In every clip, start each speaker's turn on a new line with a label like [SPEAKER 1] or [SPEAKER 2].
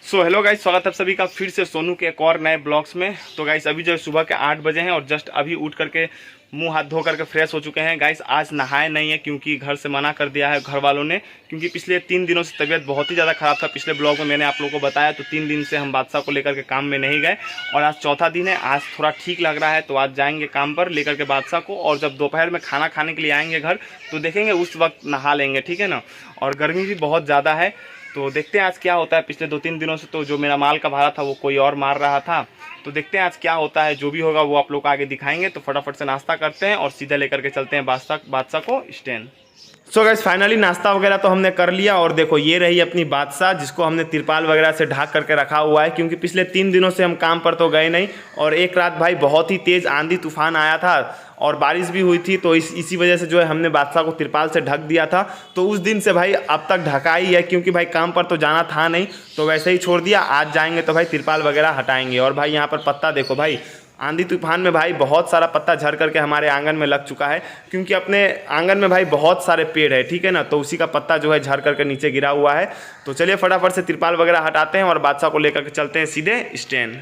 [SPEAKER 1] So hello guys, स्वागत है आप सभी का फिर से सोनू के एक और नए ब्लॉग्स में। तो गाइस अभी जो सुबह के 8 बजे हैं और जस्ट अभी उठ करके मुंह हाथ धो करके फ्रेश हो चुके हैं। गाइस आज नहाए नहीं है क्योंकि घर से मना कर दिया है घर वालों ने, क्योंकि पिछले 3 दिनों से तबीयत बहुत ही ज़्यादा ख़राब था। पिछले ब्लॉग में मैंने आप लोगों को बताया, तो 3 दिन से हम बादशाह को लेकर के काम में नहीं गए और आज चौथा दिन है। आज थोड़ा ठीक लग रहा है तो आज जाएंगे काम पर लेकर के बादशाह को, और जब दोपहर में खाना खाने के लिए आएंगे घर तो देखेंगे उस वक्त नहा लेंगे, ठीक है ना। और गर्मी भी बहुत ज़्यादा है तो देखते हैं आज क्या होता है। पिछले 2-3 दिनों से तो जो मेरा माल का भाड़ा था वो कोई और मार रहा था, तो देखते हैं आज क्या होता है। जो भी होगा वो आप लोग को आगे दिखाएंगे। तो फटाफट से नाश्ता करते हैं और सीधे लेकर के चलते हैं बादशाह को स्टैंड। सो गाइस फाइनली नाश्ता वगैरह तो हमने कर लिया और देखो ये रही अपनी बादशाह, जिसको हमने तिरपाल वगैरह से ढक करके रखा हुआ है, क्योंकि पिछले 3 दिनों से हम काम पर तो गए नहीं। और एक रात भाई बहुत ही तेज़ आंधी तूफान आया था और बारिश भी हुई थी, तो इसी वजह से जो है हमने बादशाह को तिरपाल से ढक दिया था। तो उस दिन से भाई अब तक ढका ही है, क्योंकि भाई काम पर तो जाना था नहीं तो वैसे ही छोड़ दिया। आज जाएंगे तो भाई तिरपाल वगैरह हटाएंगे। और भाई यहाँ पर पत्ता देखो भाई, आंधी तूफान में भाई बहुत सारा पत्ता झड़ करके हमारे आंगन में लग चुका है, क्योंकि अपने आंगन में भाई बहुत सारे पेड़ है, ठीक है ना। तो उसी का पत्ता जो है झड़ करके नीचे गिरा हुआ है। तो चलिए फटाफट से तिरपाल वगैरह हटाते हैं और बादशाह को लेकर के चलते हैं सीधे stand.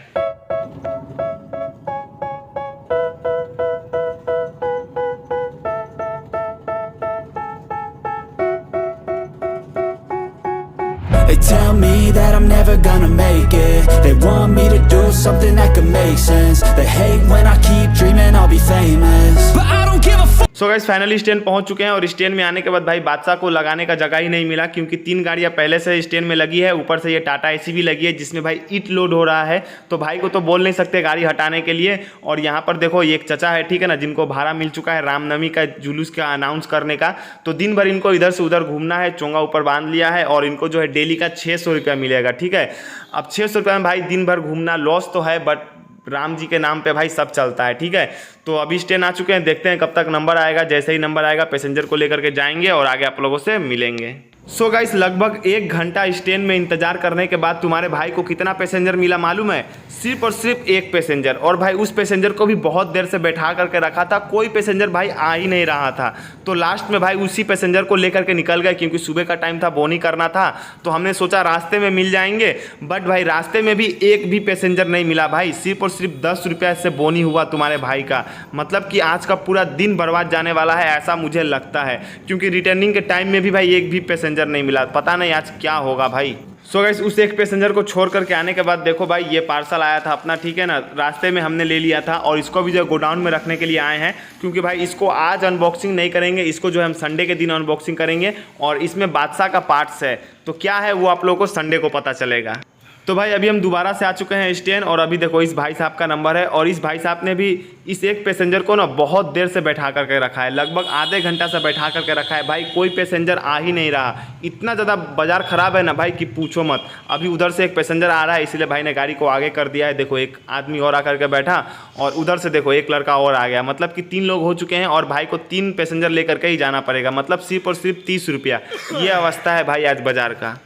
[SPEAKER 2] They tell me that I'm never gonna make it. They want me to do something that could make sense. They hate when I keep dreaming I'll be famous, but I don't give a fuck.
[SPEAKER 1] So guys finally stand पहुंच चुके हैं और stand में आने के बाद भाई बादशाह को लगाने का जगह ही नहीं मिला, क्योंकि 3 गाड़ियां पहले से स्टैंड में लगी है, ऊपर से ये टाटा एसी भी लगी है जिसमें भाई ईट लोड हो रहा है। तो भाई को तो बोल नहीं सकते गाड़ी हटाने के लिए। और यहाँ पर देखो ये एक चचा है, ठीक है ना, जिनको भाड़ा मिल चुका है रामनवमी का जुलूस का अनाउंस करने का। तो दिन भर इनको इधर से उधर घूमना है, चोंगा ऊपर बांध लिया है और इनको जो है डेली का 600 रुपया मिलेगा, ठीक है। अब 600 रुपये में भाई दिन भर घूमना लॉस तो है, बट राम जी के नाम पे भाई सब चलता है, ठीक है। तो अभी स्टैंड आ चुके हैं, देखते हैं कब तक नंबर आएगा। जैसे ही नंबर आएगा पैसेंजर को लेकर के जाएंगे और आगे आप लोगों से मिलेंगे। सो गाइस लगभग 1 घंटा स्टैंड में इंतजार करने के बाद तुम्हारे भाई को कितना पैसेंजर मिला मालूम है? सिर्फ और सिर्फ 1 पैसेंजर। और भाई उस पैसेंजर को भी बहुत देर से बैठा करके रखा था, कोई पैसेंजर भाई आ ही नहीं रहा था। तो लास्ट में भाई उसी पैसेंजर को लेकर के निकल गए, क्योंकि सुबह का टाइम था, बोनी करना था। तो हमने सोचा रास्ते में मिल जाएंगे, बट भाई रास्ते में भी एक भी पैसेंजर नहीं मिला भाई। सिर्फ और सिर्फ 10 रुपये से बोनी हुआ तुम्हारे भाई का। मतलब कि आज का पूरा दिन बर्बाद जाने वाला है, ऐसा मुझे लगता है, क्योंकि रिटर्निंग के टाइम में भी भाई एक भी पैसेंजर नहीं मिला। पता नहीं आज क्या होगा भाई। सो गाइस उस एक पैसेंजर को छोड़ करके आने के बाद देखो भाई ये पार्सल आया था अपना, ठीक है ना, रास्ते में हमने ले लिया था और इसको भी जो गोडाउन में रखने के लिए आए हैं, क्योंकि भाई इसको आज अनबॉक्सिंग नहीं करेंगे, इसको जो है हम संडे के दिन अनबॉक्सिंग करेंगे। और इसमें बादशाह का पार्ट्स है, तो क्या है वो आप लोगों को संडे को पता चलेगा। तो भाई अभी हम दोबारा से आ चुके हैं स्टैंड और अभी देखो इस भाई साहब का नंबर है और इस भाई साहब ने भी इस एक पैसेंजर को ना बहुत देर से बैठा करके रखा है, लगभग आधे घंटा से बैठा करके रखा है भाई। कोई पैसेंजर आ ही नहीं रहा, इतना ज़्यादा बाजार ख़राब है ना भाई कि पूछो मत। अभी उधर से एक पैसेंजर आ रहा है, इसलिए भाई ने गाड़ी को आगे कर दिया है। देखो एक आदमी और आकर के बैठा और उधर से देखो एक लड़का और आ गया, मतलब कि 3 लोग हो चुके हैं और भाई को 3 पैसेंजर लेकर के ही जाना पड़ेगा, मतलब सिर्फ और सिर्फ 30 रुपया। ये अवस्था है भाई आज बाज़ार का।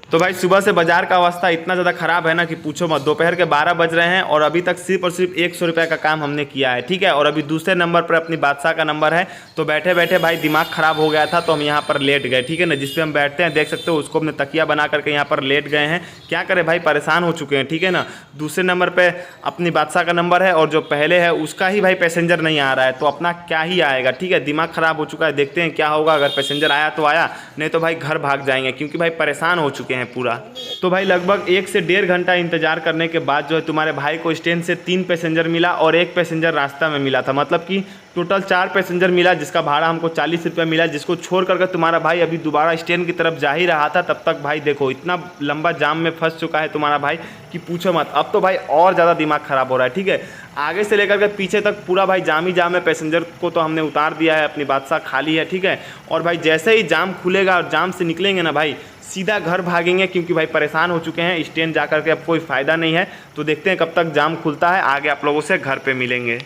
[SPEAKER 1] तो भाई सुबह से बाजार का अवस्था इतना ज़्यादा ख़राब है ना कि पूछो मत। दोपहर के 12 बज रहे हैं और अभी तक सिर्फ और सिर्फ 100 रुपये का काम हमने किया है, ठीक है। और अभी दूसरे नंबर पर अपनी बादशाह का नंबर है। तो बैठे बैठे भाई दिमाग ख़राब हो गया था, तो हम यहाँ पर लेट गए, ठीक है ना। जिस पे हम बैठते हैं देख सकते हो, उसको हमने तकिया बना करके यहाँ पर लेट गए हैं। क्या करें भाई, परेशान हो चुके हैं, ठीक है ना। दूसरे नंबर पर अपनी बादशाह का नंबर है और जो पहले है उसका ही भाई पैसेंजर नहीं आ रहा है, तो अपना क्या ही आएगा, ठीक है। दिमाग ख़राब हो चुका है, देखते हैं क्या होगा। अगर पैसेंजर आया तो आया, नहीं तो भाई घर भाग जाएंगे, क्योंकि भाई परेशान हो चुके हैं पूरा। तो भाई लगभग 1 से 1.5 घंटा इंतजार करने के बाद जो है तुम्हारे भाई को स्टैंड से 3 पैसेंजर मिला और 1 पैसेंजर रास्ता में मिला था। मतलब कि टोटल 4 पैसेंजर मिला, जिसका भाड़ा हमको 40 रुपये मिला, जिसको छोड़ करके तुम्हारा भाई अभी दोबारा स्टैंड की तरफ जा ही रहा था। तब तक भाई देखो इतना लंबा जाम में फंस चुका है तुम्हारा भाई कि पूछो मत। अब तो भाई और ज़्यादा दिमाग ख़राब हो रहा है, ठीक है। आगे से लेकर के पीछे तक पूरा भाई जाम ही जाम है। पैसेंजर को तो हमने उतार दिया है, अपनी बादशाह खाली है, ठीक है। और भाई जैसे ही जाम खुलेगा और जाम से निकलेंगे ना भाई, सीधा घर भागेंगे, क्योंकि भाई परेशान हो चुके हैं। स्टैंड जा करके अब कोई फ़ायदा नहीं है। तो देखते हैं कब तक जाम खुलता है, आगे आप लोगों से घर पे मिलेंगे।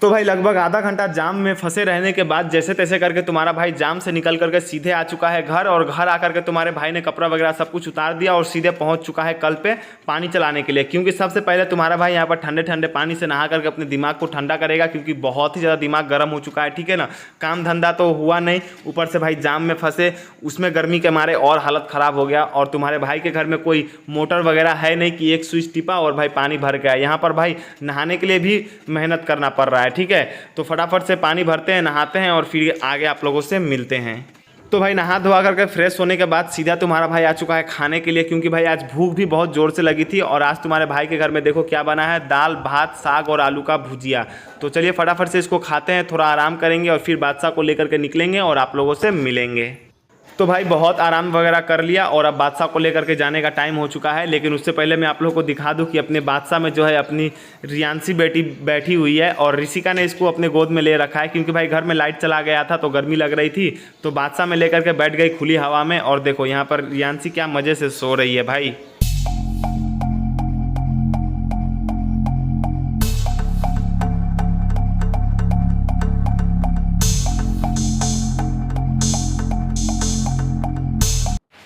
[SPEAKER 1] तो भाई लगभग आधा घंटा जाम में फंसे रहने के बाद जैसे तैसे करके तुम्हारा भाई जाम से निकल करके सीधे आ चुका है घर, और घर आकर के तुम्हारे भाई ने कपड़ा वगैरह सब कुछ उतार दिया और सीधे पहुंच चुका है कल पे पानी चलाने के लिए। क्योंकि सबसे पहले तुम्हारा भाई यहाँ पर ठंडे ठंडे पानी से नहा करके अपने दिमाग को ठंडा करेगा, क्योंकि बहुत ही ज़्यादा दिमाग गर्म हो चुका है, ठीक है ना। काम धंधा तो हुआ नहीं, ऊपर से भाई जाम में फंसे, उसमें गर्मी के मारे और हालत ख़राब हो गया। और तुम्हारे भाई के घर में कोई मोटर वगैरह है नहीं कि एक स्विच टिपा और भाई पानी भर गया। यहाँ पर भाई नहाने के लिए भी मेहनत करना पड़ रहा है, ठीक है। तो फटाफट से पानी भरते हैं, नहाते हैं और फिर आगे आप लोगों से मिलते हैं। तो भाई नहा धोआ करके फ्रेश होने के बाद सीधा तुम्हारा भाई आ चुका है खाने के लिए, क्योंकि भाई आज भूख भी बहुत ज़ोर से लगी थी। और आज तुम्हारे भाई के घर में देखो क्या बना है, दाल भात साग और आलू का भुजिया। तो चलिए फटाफट से इसको खाते हैं, थोड़ा आराम करेंगे और फिर बादशाह को लेकर के निकलेंगे और आप लोगों से मिलेंगे। तो भाई बहुत आराम वगैरह कर लिया और अब बादशाह को लेकर के जाने का टाइम हो चुका है। लेकिन उससे पहले मैं आप लोगों को दिखा दूं कि अपने बादशाह में जो है अपनी रियांसी बेटी बैठी हुई है और ऋषिका ने इसको अपने गोद में ले रखा है, क्योंकि भाई घर में लाइट चला गया था तो गर्मी लग रही थी। तो बादशाह में लेकर के बैठ गई खुली हवा में, और देखो यहाँ पर रियांसी क्या मज़े से सो रही है भाई।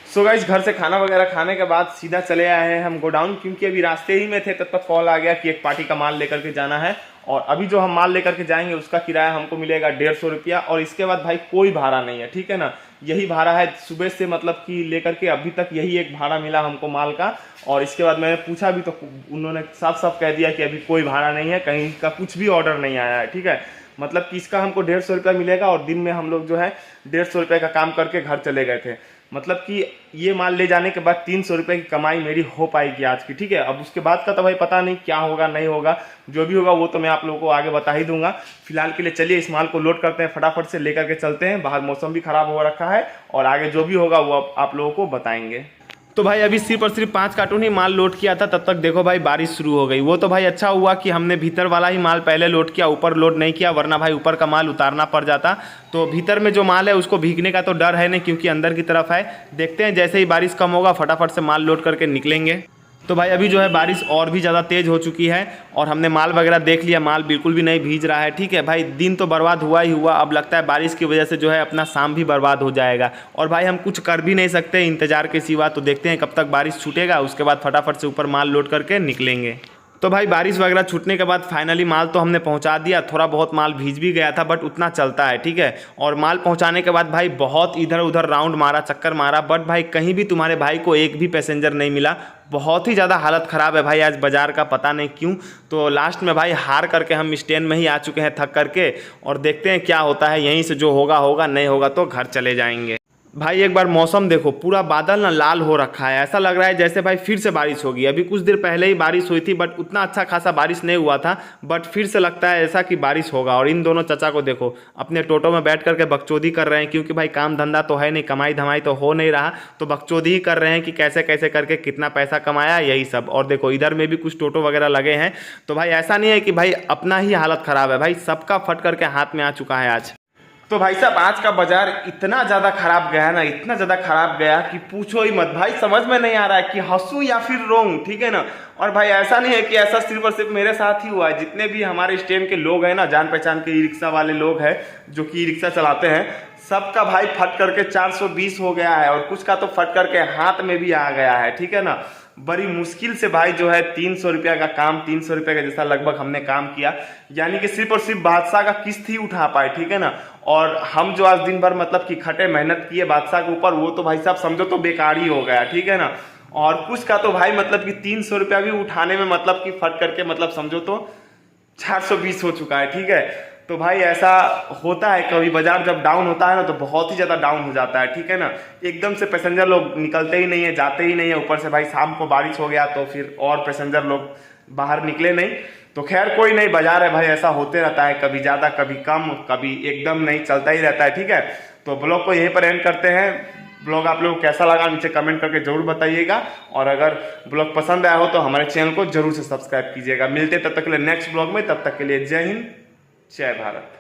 [SPEAKER 1] सो गाइस घर से खाना वगैरह खाने के बाद सीधा चले आए हैं हम गोडाउन, क्योंकि अभी रास्ते ही में थे तब तक कॉल आ गया कि एक पार्टी का माल लेकर के जाना है। और अभी जो हम माल लेकर के जाएंगे उसका किराया हमको मिलेगा 150 रुपया, और इसके बाद भाई कोई भाड़ा नहीं है, ठीक है ना। यही भाड़ा है सुबह से, मतलब कि लेकर के अभी तक यही एक भाड़ा मिला हमको माल का। और इसके बाद मैंने पूछा भी तो उन्होंने साफ साफ कह दिया कि अभी कोई भाड़ा नहीं है, कहीं का कुछ भी ऑर्डर नहीं आया है, ठीक है। मतलब कि इसका हमको 150 रुपया मिलेगा और दिन में हम लोग जो है 150 रुपये का काम करके घर चले गए थे। मतलब कि ये माल ले जाने के बाद 300 रुपये की कमाई मेरी हो पाएगी आज की, ठीक है। अब उसके बाद का तो भाई पता नहीं क्या होगा नहीं होगा, जो भी होगा वो तो मैं आप लोगों को आगे बता ही दूंगा। फिलहाल के लिए चलिए इस माल को लोड करते हैं, फटाफट से लेकर के चलते हैं। बाहर मौसम भी खराब हो रखा है और आगे जो भी होगा वो आप लोगों को बताएंगे। तो भाई अभी सिर्फ और सिर्फ 5 कार्टून ही माल लोड किया था, तब तक देखो भाई बारिश शुरू हो गई। वो तो भाई अच्छा हुआ कि हमने भीतर वाला ही माल पहले लोड किया, ऊपर लोड नहीं किया, वरना भाई ऊपर का माल उतारना पड़ जाता। तो भीतर में जो माल है उसको भीगने का तो डर है नहीं, क्योंकि अंदर की तरफ है। देखते हैं जैसे ही बारिश कम होगा फटाफट से माल लोड करके निकलेंगे। तो भाई अभी जो है बारिश और भी ज़्यादा तेज़ हो चुकी है और हमने माल वगैरह देख लिया, माल बिल्कुल भी नहीं भीज रहा है, ठीक है भाई। दिन तो बर्बाद हुआ ही हुआ, अब लगता है बारिश की वजह से जो है अपना शाम भी बर्बाद हो जाएगा। और भाई हम कुछ कर भी नहीं सकते इंतज़ार के सिवा। तो देखते हैं कब तक बारिश छूटेगा, उसके बाद फटाफट से ऊपर माल लोड करके निकलेंगे। तो भाई बारिश वगैरह छूटने के बाद फाइनली माल तो हमने पहुंचा दिया। थोड़ा बहुत माल भीज भी गया था बट उतना चलता है, ठीक है। और माल पहुंचाने के बाद भाई बहुत इधर उधर राउंड मारा, चक्कर मारा, बट भाई कहीं भी तुम्हारे भाई को एक भी पैसेंजर नहीं मिला। बहुत ही ज़्यादा हालत ख़राब है भाई आज बाज़ार का, पता नहीं क्यों। तो लास्ट में भाई हार करके हम स्टैंड में ही आ चुके हैं थक करके, और देखते हैं क्या होता है। यहीं से जो होगा होगा, नहीं होगा तो घर चले जाएंगे। भाई एक बार मौसम देखो, पूरा बादल ना लाल हो रखा है, ऐसा लग रहा है जैसे भाई फिर से बारिश होगी। अभी कुछ देर पहले ही बारिश हुई थी बट उतना अच्छा खासा बारिश नहीं हुआ था, बट फिर से लगता है ऐसा कि बारिश होगा। और इन दोनों चचा को देखो अपने टोटो में बैठ करके बकचोदी कर रहे हैं, क्योंकि भाई काम धंधा तो है नहीं, कमाई धमाई तो हो नहीं रहा, तो बकचोदी ही कर रहे हैं कि कैसे कैसे करके कितना पैसा कमाया, यही सब। और देखो इधर में भी कुछ टोटो वगैरह लगे हैं। तो भाई ऐसा नहीं है कि भाई अपना ही हालत ख़राब है, भाई सबका फट करके हाथ में आ चुका है आज। तो भाई साहब आज का बाजार इतना ज़्यादा खराब गया ना, इतना ज़्यादा खराब गया कि पूछो ही मत भाई। समझ में नहीं आ रहा है कि हंसूं या फिर रोऊं, ठीक है ना। और भाई ऐसा नहीं है कि ऐसा सिर्फ और सिर्फ मेरे साथ ही हुआ है, जितने भी हमारे स्टैंड के लोग हैं ना, जान पहचान के ई रिक्शा वाले लोग हैं जो कि ई रिक्शा चलाते हैं, सबका भाई फट करके 420 हो गया है, और कुछ का तो फट करके हाथ में भी आ गया है, ठीक है ना। बड़ी मुश्किल से भाई जो है 300 रुपया का काम, 300 रुपये का जैसा लगभग हमने काम किया, यानी कि सिर्फ और सिर्फ बादशाह का किस्त ही उठा पाए, ठीक है ना। और हम जो आज दिन भर मतलब कि खटे मेहनत किए बादशाह के ऊपर, वो तो भाई साहब समझो तो बेकार ही हो गया, ठीक है ना। और कुछ का तो भाई मतलब कि 300 रुपया भी उठाने में मतलब कि फट करके मतलब समझो तो 420 हो चुका है, ठीक है। तो भाई ऐसा होता है, कभी बाजार जब डाउन होता है ना तो बहुत ही ज़्यादा डाउन हो जाता है, ठीक है ना। एकदम से पैसेंजर लोग निकलते ही नहीं है, जाते ही नहीं है। ऊपर से भाई शाम को बारिश हो गया तो फिर और पैसेंजर लोग बाहर निकले नहीं। तो खैर कोई नहीं, बाजार है भाई, ऐसा होते रहता है, कभी ज़्यादा कभी कम, कभी एकदम नहीं, चलता ही रहता है, ठीक है। तो ब्लॉग को यहीं पर एंड करते हैं। ब्लॉग आप लोगों को कैसा लगा नीचे कमेंट करके जरूर बताइएगा, और अगर ब्लॉग पसंद आया हो तो हमारे चैनल को जरूर से सब्सक्राइब कीजिएगा। मिलते तब तक के लिए नेक्स्ट ब्लॉग में, तब तक के लिए जय हिंद, जय भारत।